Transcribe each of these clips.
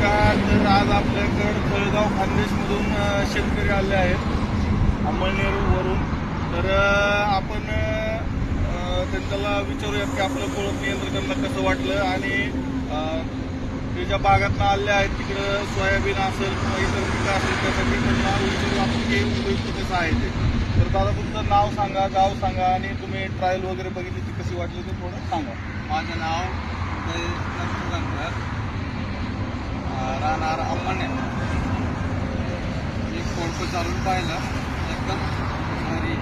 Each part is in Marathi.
नमस्कार. तर आज आपल्याकडे तळगाव खानदेशमधून शेतकरी आले आहेत अंमळनेरवरून. तर आपण त्यांना विचारूयात की आपलं कोळप नियंत्रण त्यांना कसं वाटलं आणि ते ज्या भागातनं आले आहेत तिकडं सोयाबीन असेल किंवा इतर पिकं असेल त्यासाठी त्यांना विचारू आपण की उपयुक्त कसं आहे ते. तर दादा तुमचं नाव सांगा, गाव सांगा आणि तुम्ही ट्रायल वगैरे बघितली ती कशी वाटली ते थोडं सांगा. माझं नाव नरसिंह राहणार अंमळनेर. मी कोळप चालून पाहिलं, एकदम भारी.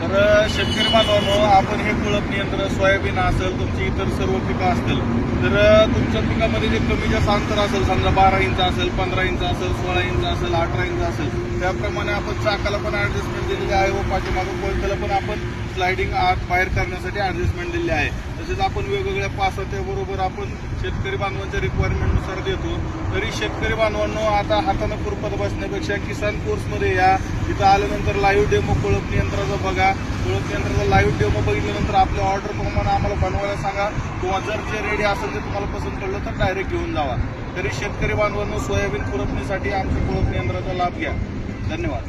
तर शेतकरी बांधवांनो, आपण हे कोळप नियंत्रण सोयाबीन असेल तुमची इतर सर्व पिकं असतील तर तुमच्या पिकामध्ये जे कमी जास्त अंतर असेल, समजा 12 इंच असेल, 15 इंच असेल, 16 इंच असेल, 18 इंच असेल, त्याप्रमाणे आपण चाकाला पण ऍडजस्टमेंट दिलेली आहे व पाठीमागं कोळप्याला पण आपण स्लायडिंग आत बाहेर करण्यासाठी ऍडजस्टमेंट दिली आहे. तसेच आपण वेगवेगळ्या पासाच्या बरोबर आपण शेतकरी बांधवांच्या रिक्वायरमेंटनुसार देतो. तरी शेतकरी बांधवांनो, आता हातानं खुरपत बसण्यापेक्षा किसान कोर्समध्ये या. तिथं आल्यानंतर लाईव्ह डेमो कोळप नियंत्रणाचा बघा. कोळप नियंत्रणाचा लाईव्ह डेमो बघितल्यानंतर आपल्या ऑर्डर प्रमाणे आम्हाला बनवायला सांगा किंवा जर जे रेडी असेल ते तुम्हाला पसंत पडलं तर डायरेक्ट घेऊन जावा. तरी शेतकरी बांधवांनो, सोयाबीन खुरपणीसाठी आमच्या कोळप नियंत्रणाचा लाभ घ्या. धन्यवाद.